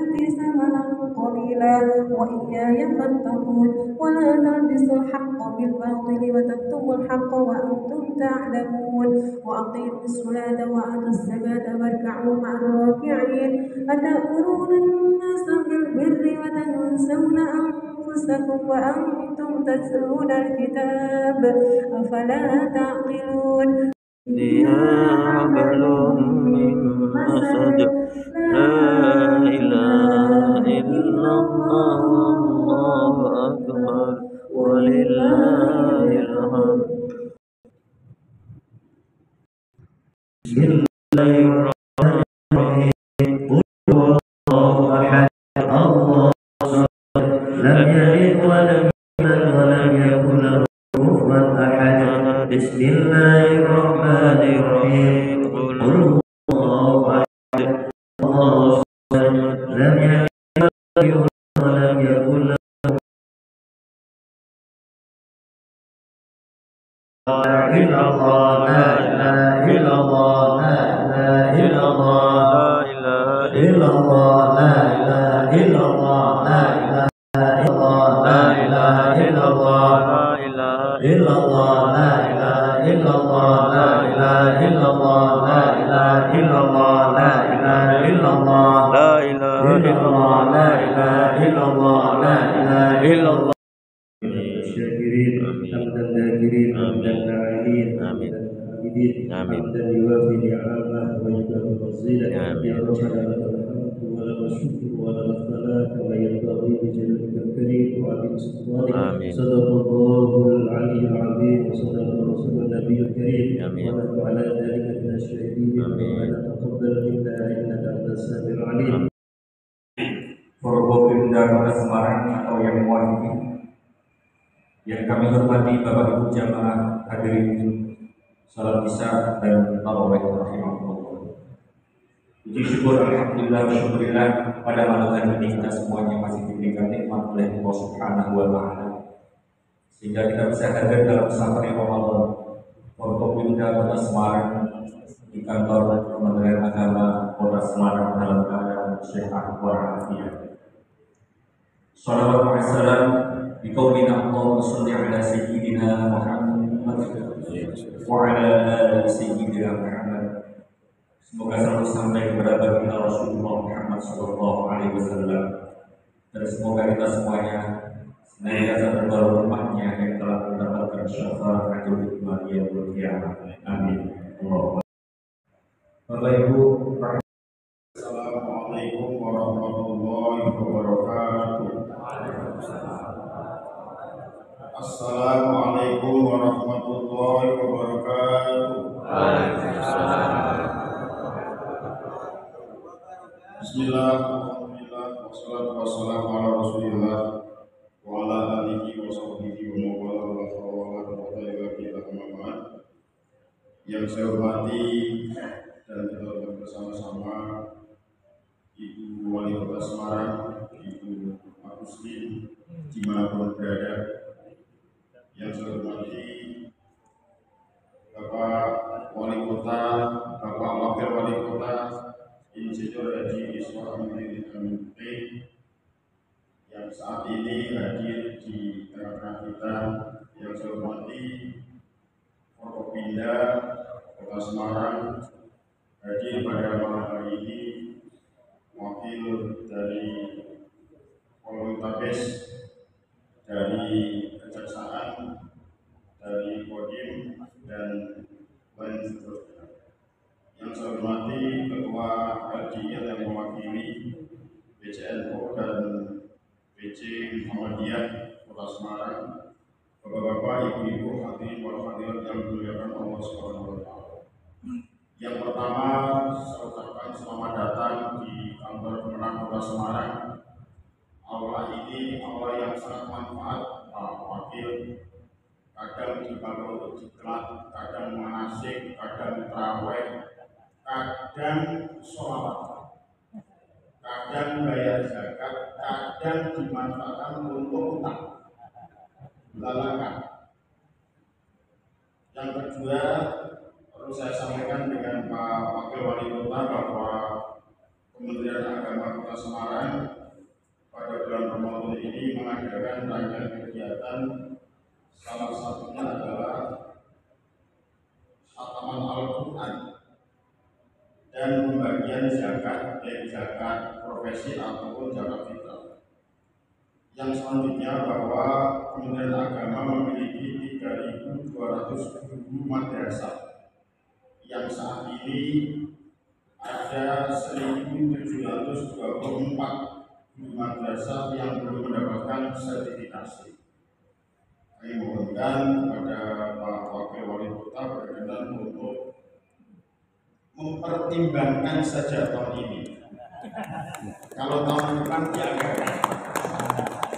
آياتي ثمنا قليلا وإياي فاتقون ولا تلبسوا الحق بالباطل وتكتموا الحق وأنتم تعلمون وأقيموا الصلاة وآتوا الزكاة واركعوا مع الراكعين أتأمرون الناس بالبر وتنسون أنفسكم وأنتم تتلون الكتاب أفلا تعقلون حبل من مسد لا إله إلا الله والله أكبر ولله الحمد. بسم الله الرحمن الرحيم. قل هو الله أحد الله الصمد لم يلد ولم يولد ولم يكن له كفوا أحد. بسم الله الرحمن الرحيم. قل هو الله أحد الله الصمد لم يلد ولم يكن له لا إله إلا الله لا إله إلا الله لا إله إلا الله لا إله إلا الله لا إله إلا الله لا إله إلا الله لا إله إلا الله لا إله إلا الله لا إله إلا الله لا إله إلا الله لا إله إلا الله لا إله إلا الله لا إله إلا الله لا إله إلا الله. الشاكرين حمدا ذاكرين حمدا ناعمين حمدا حامدين حمدا يوافي نعمه ويكافئ فضيله يا ربنا لك الحمد ولك الشكر ولك الثناء كما ينبغي بجلالك الكريم وعظيم سلطانك. صدق الله العلي العظيم وصدق رسول النبي الكريم ونحن على ذلك من الشاهدين. ربنا تقبل منا انك انت السميع العليم. Forkopimda Kota Semarang atau yang mewakili, yang kami hormati Bapak Ibu jamaah hadirin salat isya dan tarawih rahimahullah. Puji syukur alhamdulillah syukurillah pada malam hari ini kita semuanya masih diberikan nikmat oleh Allah Subhanahu wa taala sehingga kita bisa hadir dalam safari Ramadan Forkopimda Kota Semarang di kantor Kementerian Agama Kota Semarang dalam keadaan sehat walafiat. Salawat wa salam bi qaulina Allahumma shalli ala sayyidina Muhammad wa ala ali sayyidina Muhammad. Semoga selalu sampai kepada baginda Rasulullah Muhammad sallallahu alaihi wasallam dan semoga kita semuanya senantiasa terbaru rahmatnya yang telah mendapatkan syafaatul hikmah yaumil qiyamah. Amin. Allahumma. Bapak Ibu, Assalamualaikum warahmatullahi wabarakatuh. Assalamualaikum warahmatullahi wabarakatuh. Bismillah, alhamdulillah, wassalatu wassalamu ala rasulillah wa ala alihi wa sahbihi wa mawala wa la quwwata illa billah amma ba'd. Yang saya hormati dan kita hormati bersama-sama Ibu Wali Kota Semarang, Ibu Agustin, dimanapun berada. Yang saya hormati Bapak Wali Kota, Bapak Wakil Wali Kota, Insinyur Haji Iswah Aminuddin MP, yang saat ini hadir di tengah-tengah kita. Yang saya hormati Forkopimda Kota Semarang, hadir pada malam hari ini wakil dari Poltekkes, dari Kejaksaan, dari Kodim dan lain seterusnya. Yang saya hormati Ketua LDIL yang mewakili PCNU dan PC Muhammadiyah Kota Semarang, Bapak-bapak, ibu-ibu, hadirin wal hadirat yang dimuliakan Allah Subhanahu wa taala. Yang pertama, saya ucapkan selamat datang di kantor Kemenang Kota Semarang. Aula ini aula yang sangat manfaat, Pak Wakil. Kadang dipakai untuk diklat, kadang manasik, kadang tarawih, kadang sholawat, kadang bayar zakat, kadang dimanfaatkan untuk utang, lalakan. Yang kedua, perlu saya sampaikan dengan Pak Wakil Wali Kota bahwa Kementerian Agama Kota Semarang pada bulan Ramadan ini mengadakan rangkaian kegiatan, salah satunya adalah khataman Al-Quran dan pembagian zakat, baik zakat profesi ataupun zakat fitrah. Yang selanjutnya bahwa Kementerian Agama memiliki 3.200 guru madrasah yang saat ini ada 1.724 guru madrasah yang belum mendapatkan sertifikasi. Kami mohonkan kepada Pak Wakil Wali Kota berkenan untuk mempertimbangkan saja tahun ini. Kalau tahun depan dianggarkan,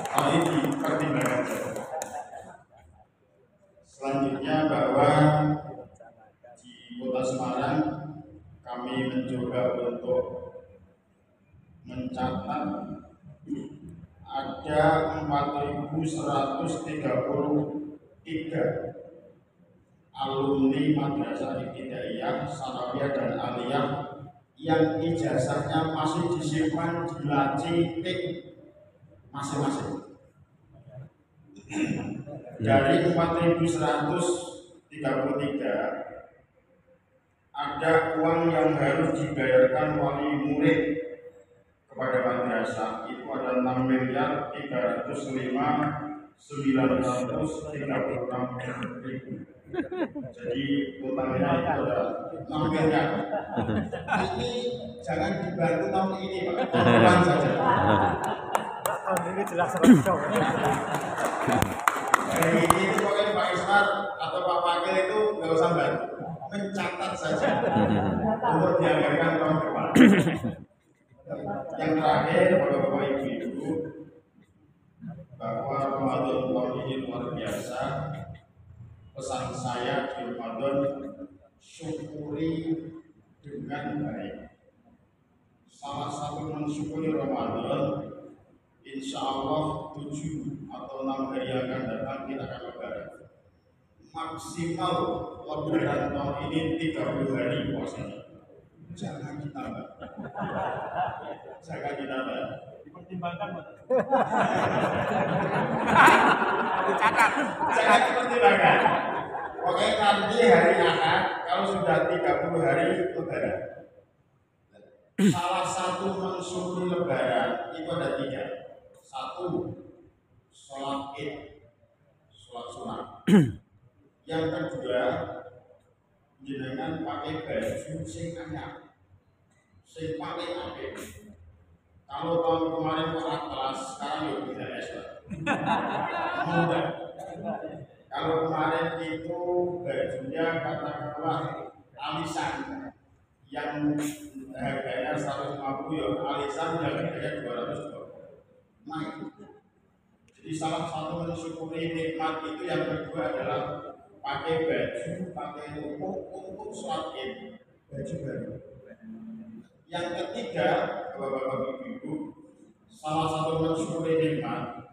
tahun ini dipertimbangkan saja. Selanjutnya bahwa di Kota Semarang kami mencoba untuk mencatat ada 4.133 alumni Madrasah Ibtidaiyah, Sanawiyah dan Aliyah yang ijazahnya masih disimpan di laci tik masing-masing. Dari 4.133 ada uang yang harus dibayarkan wali murid kepada madrasah itu ada 6.305.936.000. Jadi totalnya itu ada 6 miliar. Ini jangan dibantu tahun ini Pak, tahun saja. Tahun ini jelas Hari ini pokoknya Pak Ismar atau Pak Wakil itu nggak usah bantu, mencatat saja untuk dianggarkan tahun depan. Yang terakhir, Bapak-bapak Ibu, bahwa Ramadan tahun ini luar biasa. Pesan saya di Ramadan, syukuri dengan baik. Salah satu mensyukuri Ramadan, insya Allah 7 atau 6 hari yang akan datang kita akan lebaran. Maksimal lebaran tahun ini 30 hari puasanya. Jangan ditambah. Jangan ditambah. dipertimbangkan. Dicatat. Jangan dipertimbangkan. Pokoknya nanti hari Ahad kalau sudah 30 hari lebaran. Salah satu mensyukuri lebaran itu ada 3. 1. Sholat Id, sholat sunat. Yang kedua, jenengan pakai baju sing anyar, sing paling apik. Kalau tahun kemarin kelas kelas, sekarang yuk bisa es lah. Mudah. Kalau kemarin itu bajunya katakanlah alisan yang harganya 150 ya, alisan yang harganya 200 naik. Jadi salah satu mensyukuri nikmat itu yang kedua adalah pakai baju, pakai untuk sholat Id, baju baru. Yang ketiga, bapak-bapak ibu, salah satu mensyukuri nikmat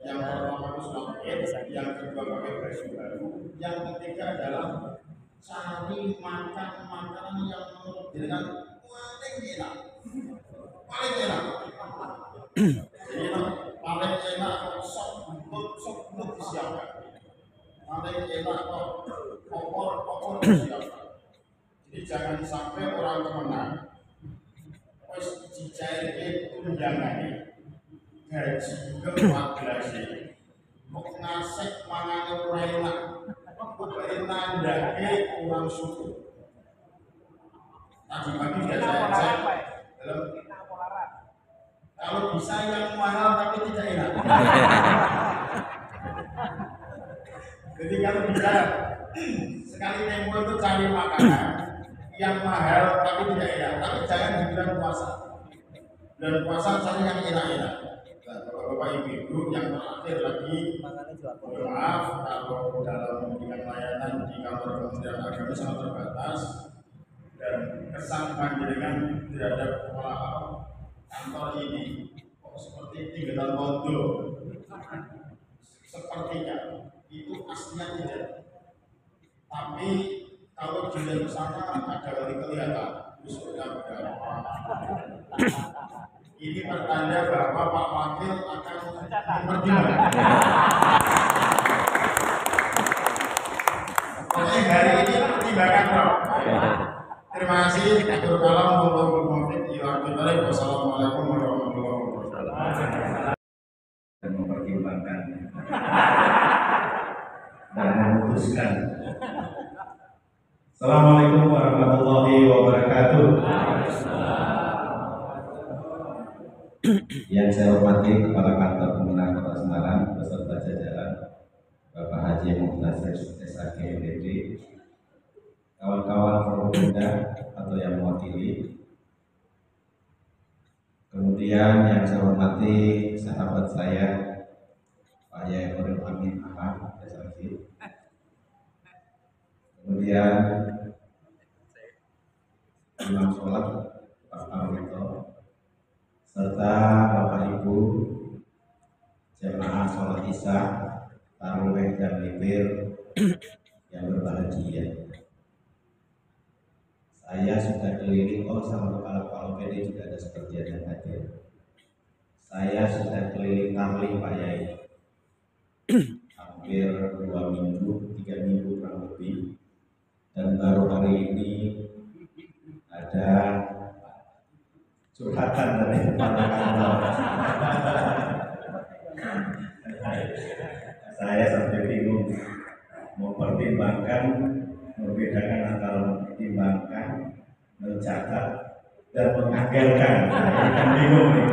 yang pertama itu sholat Id, yang kedua pakai baju baru, yang ketiga adalah cari makan makanan yang menurut dengan paling enak, paling enak. Jadi paling enak sok buntut disiapkan. Paling enak kok opor disiapkan. Jadi jangan sampai orang kemenang wis dicairke tunjangane gaji ke-14 kok ngasih mangane ora enak. Kok nandake kurang syukur. Tadi pagi sudah saya dalam kalau bisa yang mahal tapi tidak enak. Jadi kalau bisa sekali tempo itu cari makanan yang mahal tapi tidak enak. Tapi jangan di bulan puasa. Bulan puasa cari yang enak-enak. Bapak Ibu yang terakhir lagi, maaf kalau dalam memberikan layanan di kantor Kementerian Agama sangat terbatas dan kesan panjenengan terhadap kepala kantor ini kok seperti tinggalan rondo. Sepertinya itu aslinya tidak. Tapi kalau dilihat ke sana ada kali kelihatan usulnya berapa. Ini pertanda bahwa Pak Wakil akan mempertimbangkan. Oke, hari ini pertimbangan Bro. Terima kasih. Atur kalam wallahu muwaffiq ila aqwamit. Wassalamualaikum warahmatullahi wabarakatuh. Dan mempertimbangkan dan memutuskan. Assalamualaikum warahmatullahi wabarakatuh. Yang saya hormati Kepala Kantor Pemenang Kota Semarang beserta jajaran, Bapak Haji Muhtasir SAG MPD, kawan-kawan Forkopimda atau yang mewakili, kemudian yang saya hormati sahabat saya Pak Yai Nurul Amin Ahmad SAG, kemudian Imam Sholat Pak Arwito, serta Bapak Ibu jemaah sholat isya, tarawih dan witir yang berbahagia. Saya sudah keliling, sama kepala PD juga ada seperti yang hadir. Saya sudah keliling Tarling Pak Yai, hampir 2 minggu, 3 minggu kurang lebih, dan baru hari ini ada curhatan dari Kepala Kantor. Saya sampai bingung mempertimbangkan, membedakan antara mempertimbangkan, mencatat, dan menganggarkan. Kan bingung nih.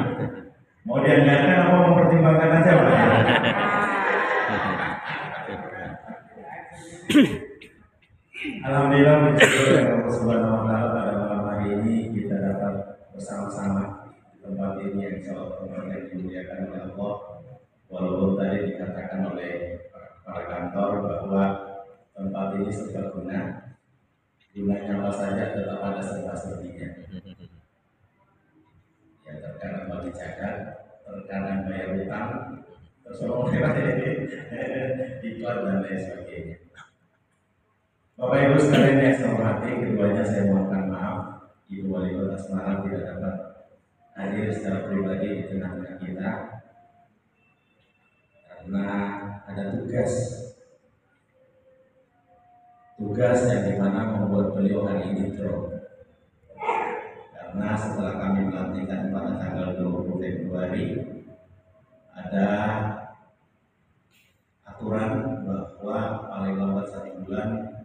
Mau dianggarkan apa mempertimbangkan aja Pak? Alhamdulillah bersyukur Allah Subhanahu wa taala pada malam hari ini kita dapat bersama-sama di tempat ini yang insya Allah yang dimuliakan oleh Allah. Walaupun tadi dikatakan oleh para kantor bahwa tempat ini serbaguna, gunanya apa saja tetap ada serba-serbinya. Ya terkadang bagi zakat, terkadang bayar utang, terus iklan dan lain sebagainya. Bapak Ibu sekalian yang saya hormati, keduanya saya mohonkan maaf, Ibu Wali Kota Semarang tidak dapat hadir secara pribadi di tengah-tengah kita karena ada tugas yang dimana membuat beliau hari ini drop. Karena setelah kami melantikkan pada tanggal 20 Februari ada aturan bahwa paling lambat 1 bulan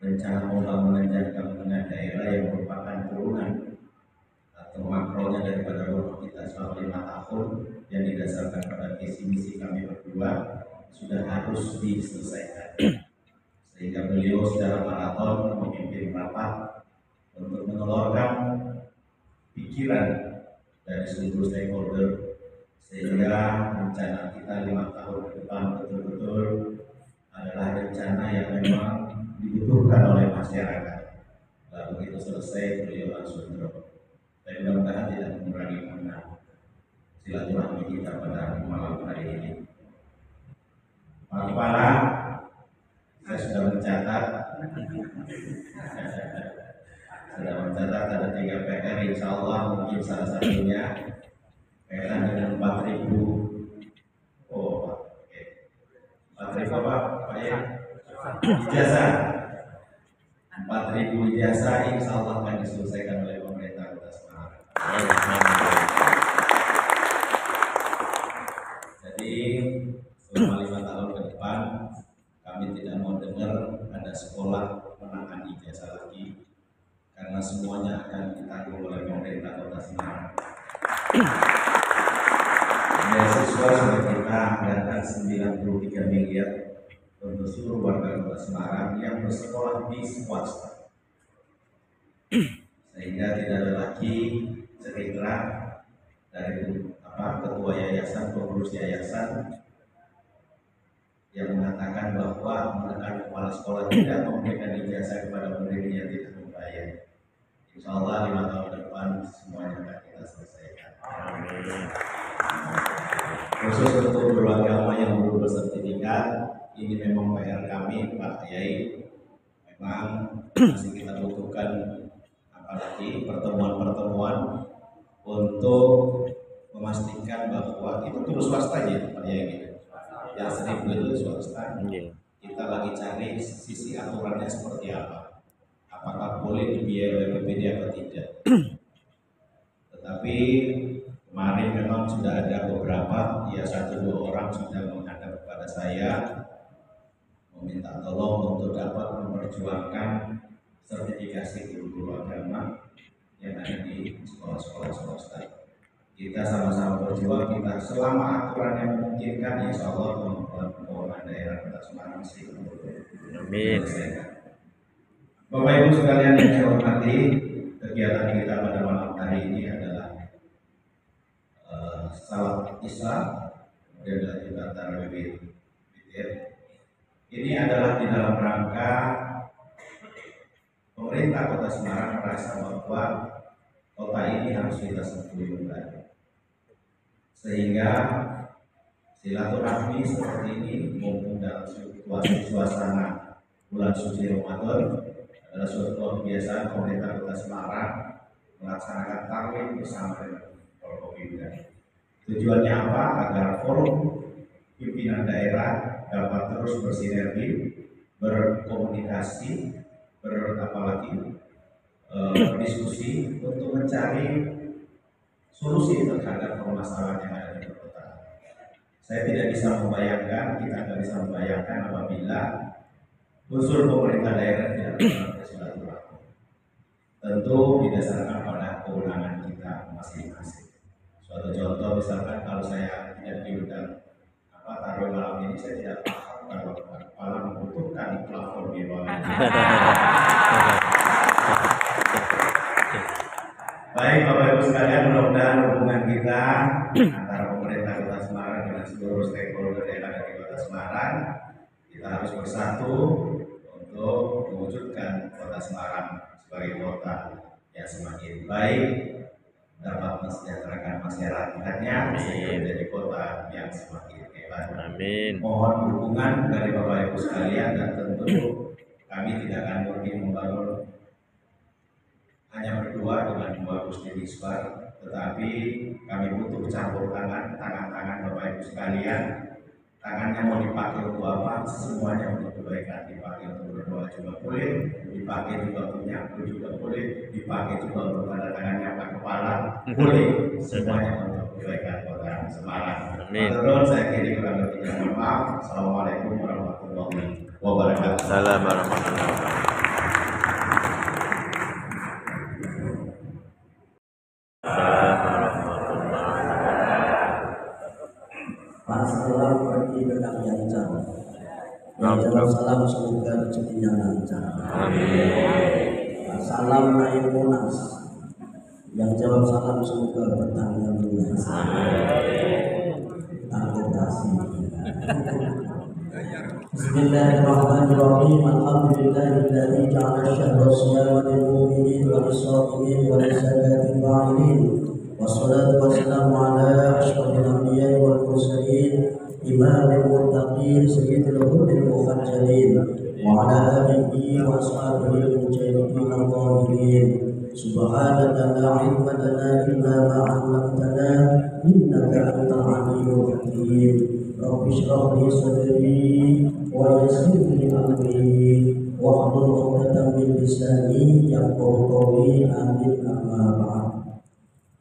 rencana pembangunan jangka menengah daerah yang merupakan turunan atau makronya daripada rumah kita selama 5 tahun yang didasarkan pada visi misi kami berdua sudah harus diselesaikan. Sehingga beliau secara maraton memimpin rapat untuk menelurkan pikiran dari seluruh stakeholder sehingga rencana kita 5 tahun ke depan betul-betul adalah rencana yang memang dibutuhkan oleh masyarakat. Lalu begitu selesai beliau langsung drop. Dan mudah-mudahan tidak mengurangi makna silaturahmi kita pada malam hari ini. Pak Kepala, saya sudah mencatat ada 3 PR, insya Allah mungkin salah satunya kaitan dengan 4.000 apa Pak ya? Ijazah 4.000 ijazah insya Allah akan diselesaikan oleh pemerintah Kota Semarang. Jadi selama 5 tahun ke depan kami tidak mau dengar ada sekolah menahan ijazah lagi karena semuanya akan ditanggung oleh pemerintah Kota Semarang. Beasiswa sudah kita anggarkan 93 miliar untuk seluruh warga Kota Semarang yang bersekolah di swasta, sehingga tidak ada lagi cerita dari ketua yayasan, pengurus yayasan yang mengatakan bahwa menekan kepala sekolah tidak memberikan ijazah kepada murid yang tidak membayar. Insya Allah 5 tahun ke depan semuanya akan kita selesaikan. Khusus untuk guru agama yang belum bersertifikat, ini memang PR kami Pak Yai. Memang masih kita butuhkan apalagi pertemuan-pertemuan untuk memastikan bahwa itu terus swasta ya Pak Yai, yang 1.000 itu swasta. Kita lagi cari sisi aturannya seperti apa, apakah boleh dibiayai oleh BPD atau tidak. Tetapi kemarin memang sudah ada beberapa, ya 1-2 orang sudah menghadap kepada saya meminta tolong untuk dapat memperjuangkan sertifikasi guru-guru agama yang ada di sekolah-sekolah swasta. Kita sama-sama berjuang, kita selama aturan yang memungkinkan, insya Allah teman-teman daerah Kota Semarang sih. Amin. Bapak Ibu sekalian yang saya hormati, kegiatan kita pada malam hari ini adalah salat Isya, kemudian dilanjutkan tarawih witir. Ini adalah di dalam rangka pemerintah Kota Semarang merasa bahwa kota ini harus kita sentuh kembali, sehingga silaturahmi seperti ini mumpung dalam suasana bulan suci Ramadan adalah suatu kebiasaan pemerintah Kota Semarang melaksanakan tarawih bersama dengan Forkopimda. Tujuannya apa? Agar forum pimpinan daerah dapat terus bersinergi, berkomunikasi, berdiskusi untuk mencari solusi terhadap permasalahan yang ada di kota. Saya tidak bisa membayangkan, kita tidak bisa membayangkan apabila unsur pemerintah daerah tidak melakukan silaturahmi. Tentu didasarkan pada kewenangan kita masing-masing. Suatu contoh misalkan kalau saya tidak diundang taruh malam ini, saya tidak paham kalau kepala membutuhkan plafon di bawah. Baik Bapak Ibu sekalian, mudah-mudahan hubungan kita antara pemerintah Kota Semarang dengan seluruh stakeholder yang ada di Kota Semarang, kita harus bersatu untuk mewujudkan Kota Semarang sebagai kota yang semakin baik, dapat mensejahterakan masyarakatnya sehingga menjadi kota yang semakin hebat. Amin. Mohon dukungan dari Bapak Ibu sekalian, dan tentu kami tidak akan mungkin membangun hanya berdua dengan dua Gusti Misbar, tetapi kami butuh campur tangan Bapak Ibu sekalian. Tangannya mau dipakai untuk apa? Semuanya untuk kebaikan. Dipakai untuk berdoa juga boleh, dipakai juga untuk nyapu juga boleh, dipakai juga untuk tanda tangan nyapa kepala boleh. Semuanya untuk kebaikan Kota Semarang. Amin. Terus saya kiri kurang lebihnya mohon maaf. Assalamualaikum warahmatullahi wabarakatuh. Assalamualaikum warahmatullahi wabarakatuh. Salam bagi kami yang jauh. Yang jauh salam semoga rezekinya lancar. Amin. Salam naik Monas. Yang jawab salam semoga bertanya lunas. Amin. Amputasi. Bismillahirrahmanirrahim. Alhamdulillahilladzi ja'ala syahra shiyama lil mu'minin wa lis-sha'imin wa lis-sadatil fa'ilin. Wassalatu wassalamu ala asyrafil anbiya'i wal mursalin imamil muttaqin sayyidil hudil mukhajjalin wa ala alihi wa ashabihi mujahidin al-zahirin. Subhanaka la ilma lana illa ma 'allamtana innaka antal alimul hakim. Rabbi shrah li sadri wa yassir li amri wahlul 'uqdatam min lisani yafqahu qawli. Amin. Amma ba'd.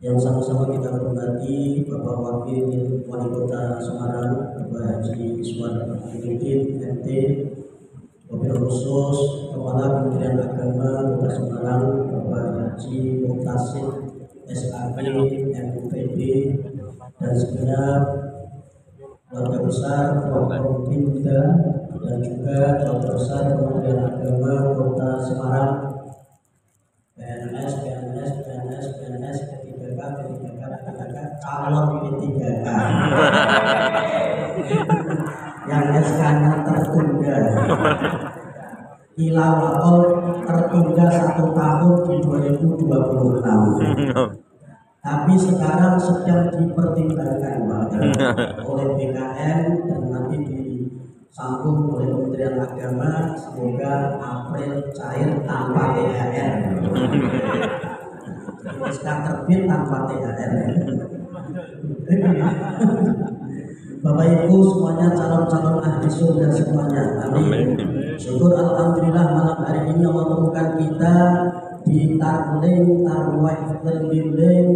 Yang sama-sama kita hormati Bapak Wakil Wali Kota Semarang, Bapak Haji Iswan Fikri MT, Wabil khusus Kepala Kementerian Agama Kota Semarang, Bapak Haji Muktasid SAG MUPD, dan segenap keluarga besar Forkopimda dan juga keluarga besar Kementerian Agama Kota Semarang, PNS, calon P3K yang SK-nya tertunda, Kilawatol tertunda 1 tahun di 2026. Tapi sekarang sedang dipertimbangkan oleh BKN dan nanti disambung oleh Kementerian Agama. Semoga April cair tanpa THR. SK terbit tanpa THR. Bapak Ibu semuanya calon-calon ahli surga semuanya, amin. Syukur alhamdulillah malam hari ini Allah temukan kita di Tarling Tarweh Terbiling,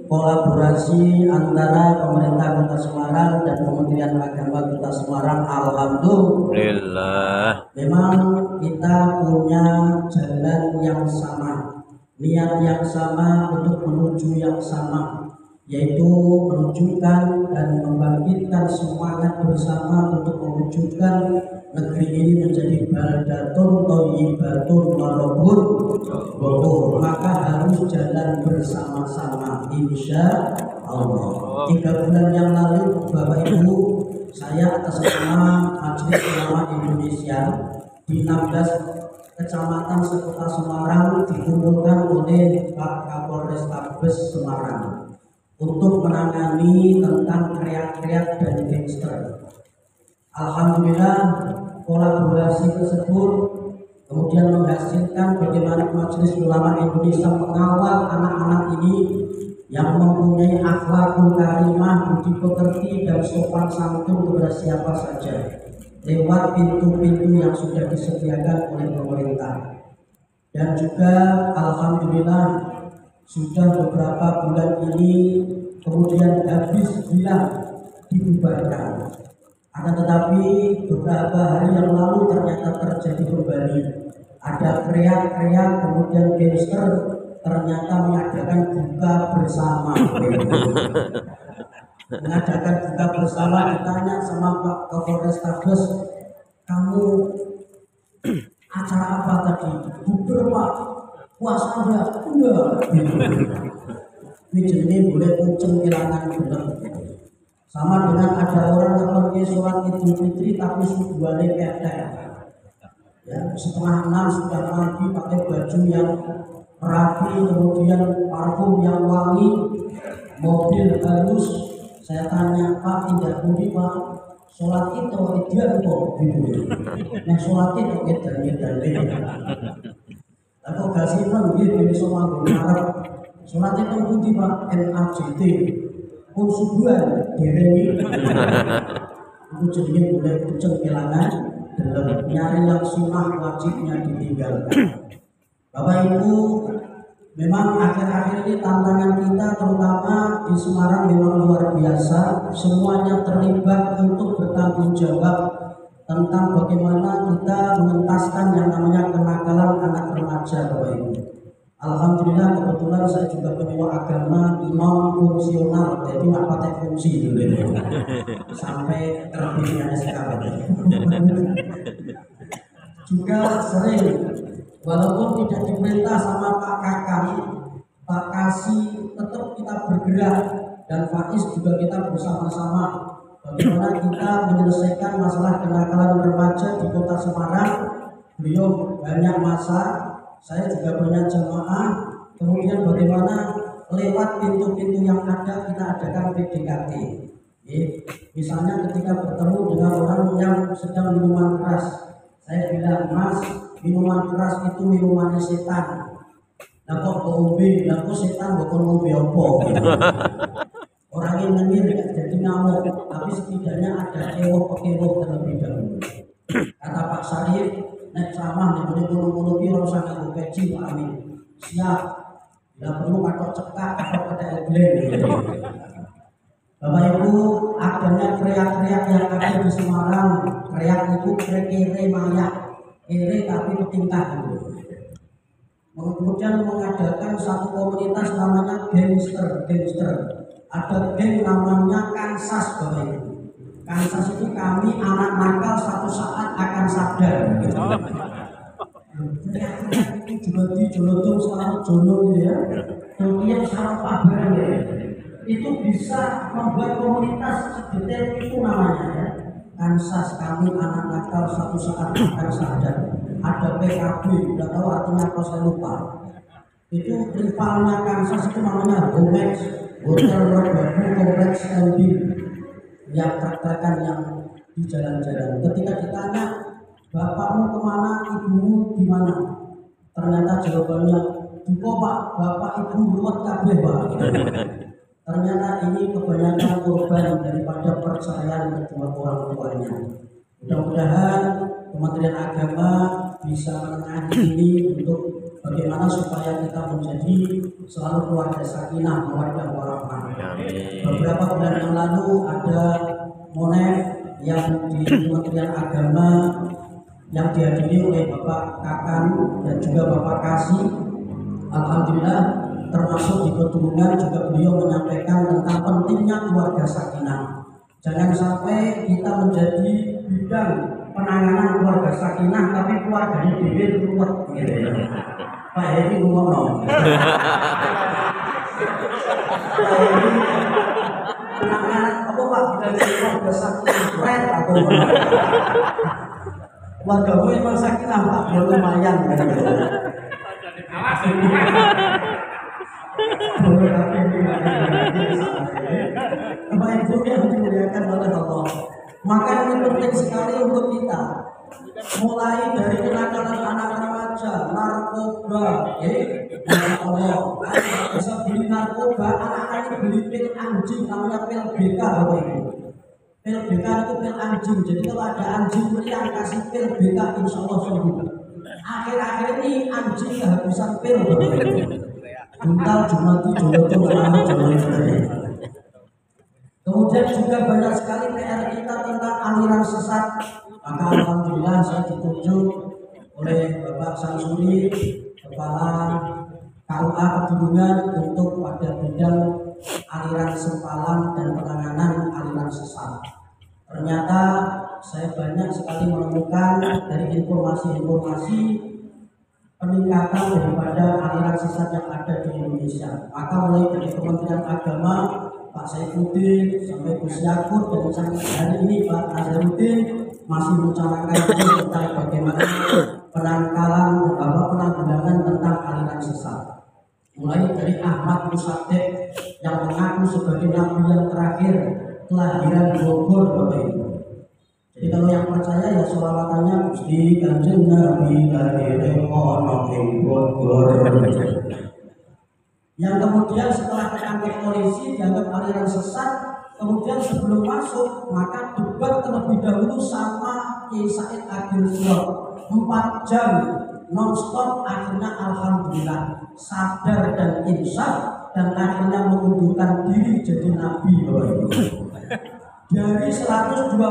kolaborasi antara pemerintah Kota Semarang dan Kementerian Agama Kota Semarang. Alhamdulillah. Memang kita punya jalan yang sama, niat yang sama untuk menuju yang sama, yaitu menunjukkan dan membangkitkan semangat bersama untuk mewujudkan negeri ini menjadi baldatun thayyibatun wa rabbun ghafur. Maka harus jalan bersama-sama insya Allah. 3 bulan yang lalu Bapak Ibu, saya atas nama Majelis Ulama Indonesia di 16 kecamatan sekota Semarang dikumpulkan oleh Pak Kapolres Tabes Semarang untuk menangani tentang teriak-teriak dan gangster. Alhamdulillah kolaborasi tersebut kemudian menghasilkan bagaimana Majelis Ulama Indonesia mengawal anak-anak ini yang mempunyai akhlakul karimah, budi pekerti dan sopan santun kepada siapa saja lewat pintu-pintu yang sudah disediakan oleh pemerintah. Dan juga alhamdulillah sudah beberapa bulan ini kemudian habis bilang dibubarkan. Akan tetapi beberapa hari yang lalu ternyata terjadi kembali. Ada teriak-teriak kemudian gangster ternyata mengadakan buka bersama. Mengadakan buka bersama, ditanya sama Pak Kapolres Tabes, kamu acara apa tadi? Bubar Pak. Puasa enggak? Ini jenis boleh kunceng kehilangan gelap. Sama dengan ada orang yang pergi sholat Idul Fitri tapi subuhane ketek. Ya, setengah 6 sudah mandi pakai baju yang rapi, kemudian parfum yang wangi, mobil halus. Saya tanya, Pak, tidak budi Pak, sholat itu ideal kok gitu. Nah sholat itu edan-edan. Atau gasipan dia bisa manggung Arab. Sholat itu putih Pak, NAJT pun subuhan direni. Itu jadinya boleh kucing kehilangan dalam nyari yang sunnah wajibnya ditinggalkan. Bapak Ibu, memang akhir-akhir ini tantangan kita terutama di Semarang memang luar biasa. Semuanya terlibat untuk bertanggung jawab tentang bagaimana kita mengentaskan yang namanya kenakalan anak remaja, Bapak Ibu. Alhamdulillah kebetulan saya juga penyewa agama non fungsional, jadi nggak pakai fungsi dulu sampai terbitnya SK. Juga sering walaupun tidak diperintah sama Pak Kakang, Pak Kasih, tetap kita bergerak, dan Faiz juga kita bersama-sama bagaimana kita menyelesaikan masalah kenakalan remaja di Kota Semarang. Beliau banyak masa, saya juga banyak jamaah. Kemudian bagaimana lewat pintu-pintu yang ada kita adakan PDKT. Misalnya ketika bertemu dengan orang yang sedang minuman keras, saya bilang, Mas, minuman keras itu minuman setan. Nah kok ngombe, nah kok setan bukan ngombe apa? Orang yang menyir jadi ngamuk, tapi setidaknya ada ewok-ewok terlebih dahulu. Kata Pak Sarif, nek ceramah nek ngono-ngono ki ora usah nganggo peci Pak Amin. Siap. Bila perlu patok cekak atau patok egleng. Bapak Ibu, adanya teriak-teriak yang ada di Semarang, teriak itu kere mayak, kere tapi petingkah dulu. Kemudian mengadakan satu komunitas namanya gangster. Ada geng namanya Kansas, Bapak Ibu. Kansas itu kami anak nakal satu saat akan sadar. Teriak-teriak itu juga di Jolotung selalu Jono ya. Kemudian sarap pabaran ya. Itu bisa membuat komunitas sedetail itu namanya ya. Kansas, kami anak nakal satu saat akan sadar. Ada PKB, tidak tahu artinya apa saya lupa. Itu rivalnya Kansas itu namanya Homex, Hotel Merbabu Kompleks LB, yang trek-trekan yang di jalan-jalan. Ketika ditanya, bapakmu kemana, ibumu di mana? Ternyata jawabannya duka Pak, bapak ibu ruwet kabeh Pak. Ternyata ini kebanyakan korban daripada perceraian kedua orang tuanya. Mudah-mudahan Kementerian Agama bisa menengahi ini untuk bagaimana supaya kita menjadi selalu keluarga sakinah, keluarga warahmah. Beberapa bulan yang lalu ada Monef yang di Kementerian Agama yang dihadiri oleh Bapak Kakan dan juga Bapak Kasih. Alhamdulillah, termasuk di Petungan juga beliau menyampaikan tentang pentingnya keluarga sakinah. Jangan sampai kita menjadi bidang penanganan keluarga sakinah tapi keluarganya dewe ruwet gitu ya. Pak Hedi ngomong. Penanganan apa Pak bidang keluarga sakinah keren atau keluarga gue emang sakinah Pak, ya lumayan kan gitu. Bapak Ibu yang dimuliakan oleh Allah, maka ini penting sekali untuk kita mulai dari kenakalan anak remaja, narkoba, Allah bisa beli narkoba, anak-anak beli pil anjing namanya pil BK Bapak Ibu. Pil BK itu pil anjing, jadi kalau ada anjing yang kasih pil BK insya Allah sembuh. Akhir-akhir ini anjing kehabisan pil Bapak Ibu. Buntal Jumati Kemudian juga banyak sekali PR kita tentang aliran sesat. Maka alhamdulillah saya ditunjuk oleh Bapak Samsuri, Kepala KUA Petungan untuk pada bidang aliran sempalan dan penanganan aliran sesat. Ternyata saya banyak sekali menemukan dari informasi-informasi peningkatan daripada aliran sesat yang ada di Indonesia. Maka mulai dari Kementerian Agama, Pak Saifuddin sampai Gus Yakut dan sampai hari ini Pak Nazarudin masih mencanangkan tentang bagaimana penanggulangan tentang aliran sesat. Mulai dari Ahmad Musaddiq yang mengaku sebagai nabi yang terakhir kelahiran Bogor Bapak Ibu. Jadi kalau yang percaya ya sholawatannya Gusti Kanjeng Nabi lahir ono ing Bogor. Yang kemudian setelah ketangkep polisi dianggap aliran sesat, kemudian sebelum masuk maka debat terlebih dahulu sama Kiai Said Agil Sirot 4 jam non-stop. Akhirnya alhamdulillah sadar dan insaf dan akhirnya mengundurkan diri jadi nabi Bapak Ibu. Dari 124.000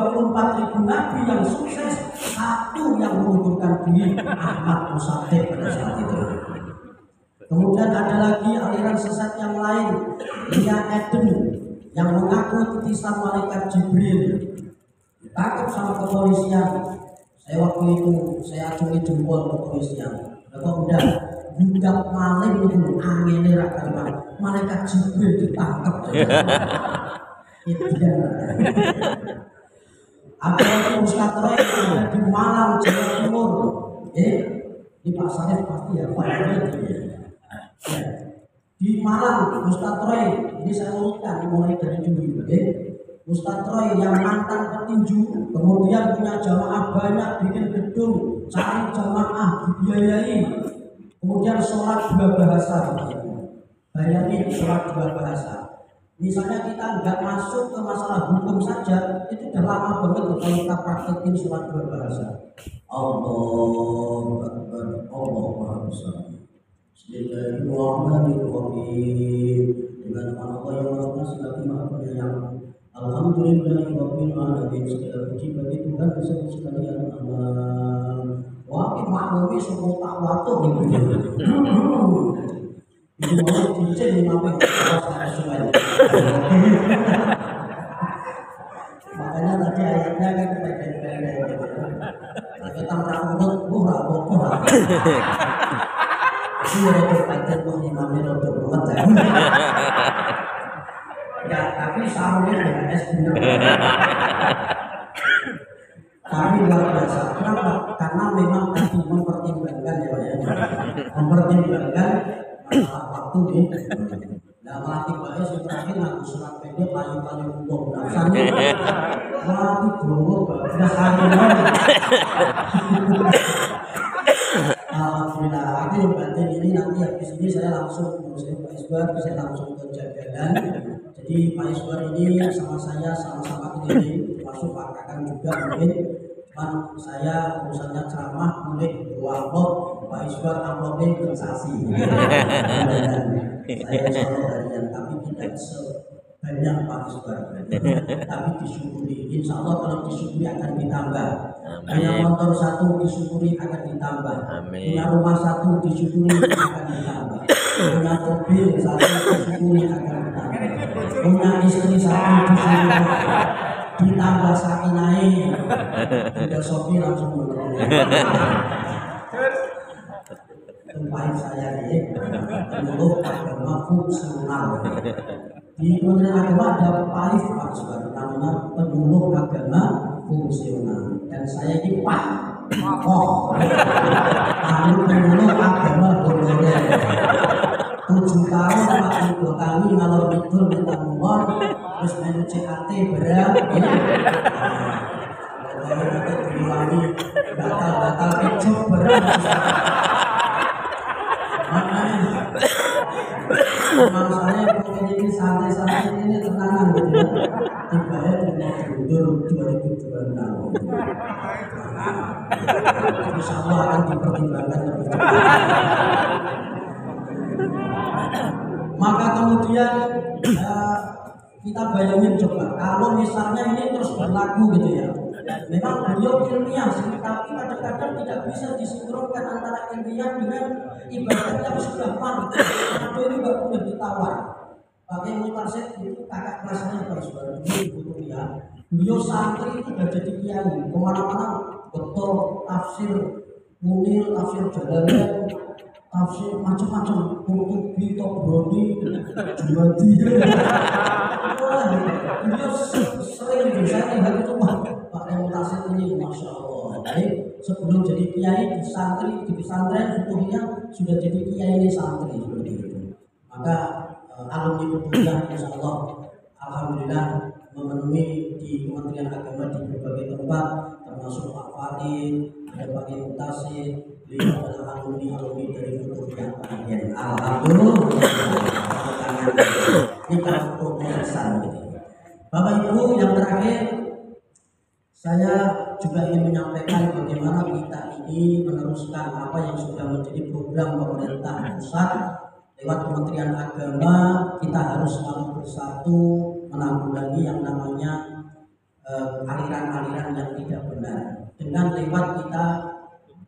nabi yang sukses, satu yang mengundurkan diri, Ahmad Musaddiq pada saat itu. Kemudian ada lagi aliran sesat yang lain, Lia Eden yang mengaku titisan malaikat Jibril, ditangkap sama kepolisian. Saya waktu itu saya acungi jempol kepolisian. Lalu udah budak maling itu angin malaikat Jibril ditangkap. Ada Ustaz Roy yang di Malang, Jawa Timur. Di pasarnya pasti ya Pak. Di Malang, Ustaz Roy, ini saya urutkan mulai dari dulu. Ustaz Roy yang mantan petinju, kemudian punya jamaah banyak, bikin gedung, cari jamaah, dibiayai. Kemudian sholat 2 bahasa. Bayangin sholat 2 bahasa. Misalnya kita nggak masuk ke masalah hukum saja, itu udah lama banget kalau kita praktekin sholat 2 bahasa. Allahu Akbar, Allahu Maha Besar. Bismillahirrahmanirrahim. Dengan nama Allah yang Maha Pengasih lagi Maha Penyayang. Alhamdulillahirabbil alamin. Segala puji bagi Tuhan beserta sekalian amal. Wah, maklumi semua tak waktu gitu. Itu mau dicek sampai sesuai. Makanya tadi ayatnya kan pendek-pendek gitu. Kita merangkut buh. Iya, pancen kok imame rada ruwet ya. Ya, tapi sarungnya beres bener. Tapi luar biasa. Kenapa? Karena memang tadi mempertimbangkan ya Pak ya. Mempertimbangkan masalah waktu nih. Nah, melatih baik yang terakhir aku surat pendek paling umum. Nah, misalnya melatih dulu, udah hari alhamdulillah, akhir batin ini nanti habis sini saya langsung ngurusin Pak Isbar, saya langsung ke jagalan. Jadi Pak Isbar ini sama saya sama-sama ini masuk Pak Kakang juga mungkin. Cuman saya urusannya ceramah mulai dua amplop, Pak Isbar amplopnya investasi. Saya selalu harian, tapi tidak sebanyak Pak Isbar. Tapi disyukuri, insya Allah kalau disyukuri akan ditambah. Punya motor satu disyukuri akan ditambah. Punya rumah satu disyukuri akan ditambah. Punya mobil satu disyukuri akan ditambah. Punya istri satu disyukuri ditambah sakinai. Udah Sofi langsung tempahin saya ini penyuluh agama fungsional. Di Kementerian Agama ada PAIF Pak Isbar, namanya penyuluh agama fungsional. Dan saya ini Pak penyuluh agama honorer. 7 tahun Pak Ibu kami ngalor ngidul minta mohon, terus menu CAT berat ini. Kalau untuk diulangi batal kecup berat. Memang saya mungkin ini santai-santai ini tenangan gitu ya. Dibayar dengan mundur 2026. Insya Allah akan dipertimbangkan lebih cepat. Maka kemudian kita bayangin coba kalau misalnya ini terus berlaku gitu ya. Memang beliau ilmiah sih, tapi kadang-kadang tidak bisa disinkronkan antara ilmiah dengan ibadah yang sudah mantap. Atau ini nggak boleh ditawar. Pakai Mutarsyid itu kakak kelasnya Pak Isbar dulu kuliah. Beliau santri itu sudah jadi kiai, kemana-mana betul tafsir Munir, tafsir Jalalain, tafsir macam-macam, Qurtubi, Tobroni, Juwadi. Beliau sering bisa lihat itu Pak Mutarsyid ini, masya Allah. Baik, sebelum jadi kiai di santri di pesantren futuhnya sudah jadi kiai ini santri seperti itu. Maka alumni kuliah insya Allah alhamdulillah memenuhi di Kementerian Agama di berbagai tempat, termasuk Pak Fadil, ada Pak Mutarsyid, beliau adalah alumni dari kuliah Pak. Alhamdulillah. Ini kalau progresan gitu. Bapak Ibu, yang terakhir saya juga ingin menyampaikan bagaimana kita ini meneruskan apa yang sudah menjadi program pemerintah pusat lewat Kementerian Agama. Kita harus selalu bersatu menanggulangi yang namanya aliran-aliran yang tidak benar dengan lewat kita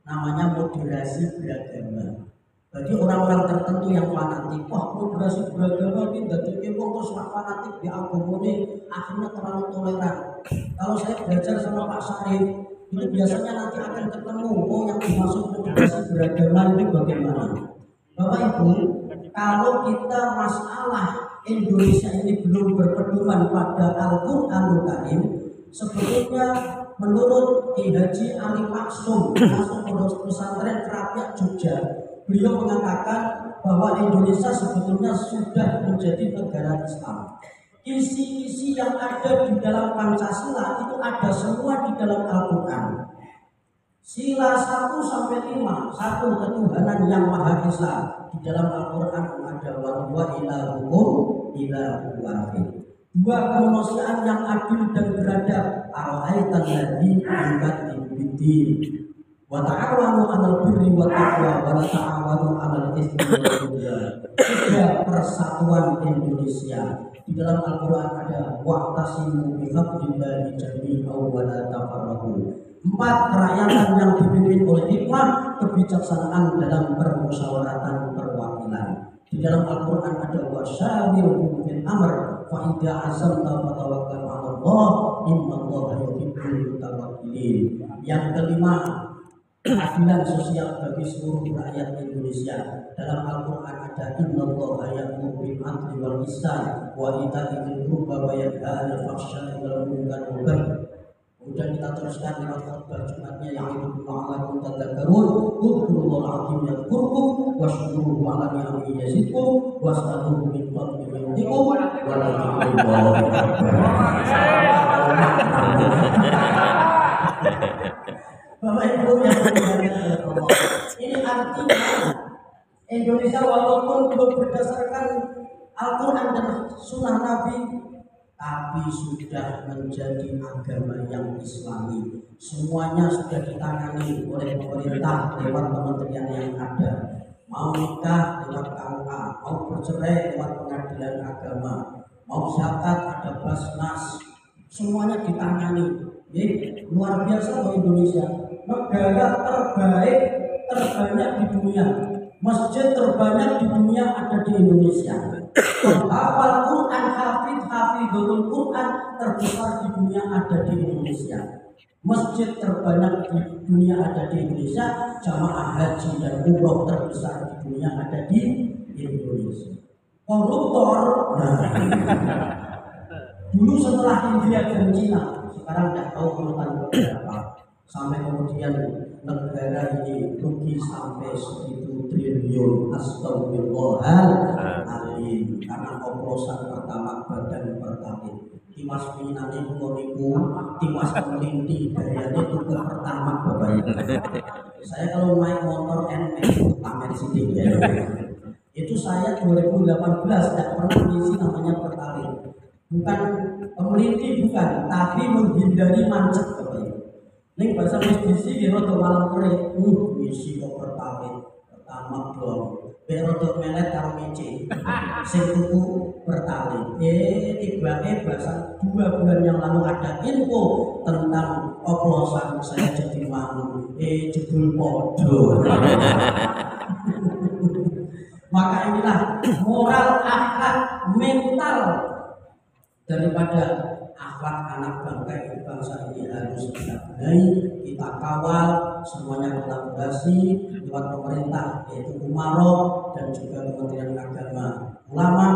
namanya moderasi beragama. Bagi orang-orang tertentu yang fanatik, wah moderasi beragama ini dari kewong terus fanatik di agama ini akhirnya terlalu toleran. Kalau saya belajar sama Pak Syarif, itu biasanya nanti akan ketemu yang dimaksud moderasi beragama ini bagaimana. Bapak Ibu, kalau kita masalah Indonesia ini belum berpedoman pada Al-Qur'anul Karim, sebetulnya menurut Ki Haji Ali Maksum, masuk pondok pesantren Kerapiak Jogja, beliau mengatakan bahwa Indonesia sebetulnya sudah menjadi negara Islam. Isi-isi yang ada di dalam Pancasila itu ada semua di dalam Al-Quran. Sila 1 sampai 5, satu ketuhanan yang Maha Esa. Di dalam Al-Quran ada wa ilahukum ilahun wahid. 2 kemanusiaan yang adil dan beradab. Ara'aitan ladzi yukadzibu biddin. Wa ta'awanu 'alal birri wat taqwa wa la ta'awanu 'alal itsmi wal 'udwan. 3 persatuan Indonesia. Di dalam Al-Qur'an ada wa'tasimu bihablillahi jami'an wa la tafarraqu. 4 kerakyatan yang dipimpin oleh hikmah kebijaksanaan dalam permusyawaratan perwakilan. Di dalam Al-Qur'an ada wasyawirhum fil amr fa idza azamta fatawakkal 'ala Allah innallaha yuhibbul mutawakkilin. Yang kelima, keadilan sosial bagi seluruh rakyat Indonesia. Dalam Al-Quran ada innallaha ya'muru bil 'adli wal ihsan wa ita'i dzil qurba wa yanha 'anil fahsya'i wal munkari wal baghi. Kemudian kita teruskan lewat khutbah Jumatnya yang itu ma'alakum tadzakkarun udzurullaha 'azim yadhkurkum washkuruhu 'ala ni'amihi yazidkum was'aluhu min fadlihi yu'tikum wa la dzikrullahi akbar. Bapak Ibu yang dimuliakan oleh Allah, ini artinya Indonesia walaupun belum berdasarkan Al-Quran dan Sunnah Nabi, tapi sudah menjadi agama yang Islami. Semuanya sudah ditangani oleh pemerintah lewat kementerian yang ada. Mau nikah lewat KUA, mau bercerai lewat pengadilan agama, mau zakat ada Basnas, semuanya ditangani. Luar biasa loh Indonesia, negara terbanyak di dunia. Masjid terbanyak di dunia ada di Indonesia. Penghafal Quran, hafidhatul Quran terbesar di dunia ada di Indonesia. Masjid terbanyak di dunia ada di Indonesia. Jamaah haji dan umroh terbesar di dunia ada di Indonesia. Koruptor, dulu setelah India dan Cina, sekarang tidak tahu urutan berapa. Sampai kemudian negara ini rugi sampai 1 triliun. Astagfirullahaladzim, karena oplosan pertama badan pertamina. Timas minane niku, timas melinti dayane tuku pertama bapak. Saya kalau naik motor NMAX pamer sidik ya. Itu saya 2018 tidak pernah ngisi namanya pertalite. Bukan melinti bukan, tapi menghindari macet bapak. Ini bahasa mistisi di rodo malam kering, misi kok pertalite pertama dong. Berodo melet karo mece, sing tuku pertalite. Tiba-tiba bahasa 2 bulan yang lalu ada info tentang oplosan, saya jadi malu. Jebul podo. Maka inilah moral, akhlak, mental daripada akhlak anak bangsa ini harus kita benahi, kita kawal, semuanya kolaborasi lewat pemerintah yaitu Umaro dan juga Kementerian Agama, ulama,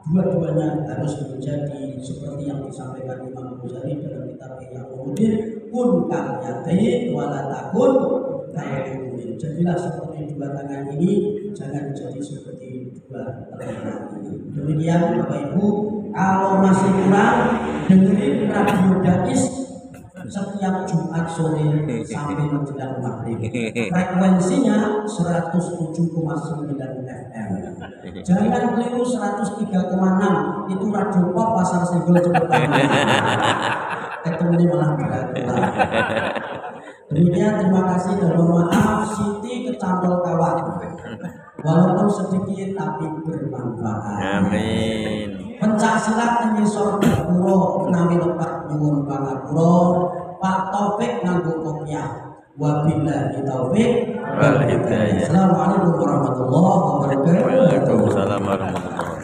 dua-duanya harus menjadi seperti yang disampaikan Imam Ghazali dalam kitab Ihya'ulumuddin, kun karyati wala takun karyati. Jadilah seperti 2 tangan ini, jangan jadi seperti 2 tangan ini. Demikian Bapak Ibu, kalau masih kurang dengerin Radio Dais setiap Jumat sore sampai menjelang maghrib. Frekuensinya 107,9 FM. Jangan keliru 103,6, itu Radio Pop Pasar Senggol Cepetan. Ketemu malah berat. Demikian, terima kasih dan mohon maaf Siti kecantol kawan. Walaupun sedikit tapi bermanfaat. Amin. Pencak silat menyisor gapura menawi lepat nyuwun pangapura. Pak Taufik nganggo kopiah. Wabillahi taufik wal hidayah. Assalamualaikum warahmatullahi wabarakatuh. Waalaikumsalam warahmatullahi wabarakatuh.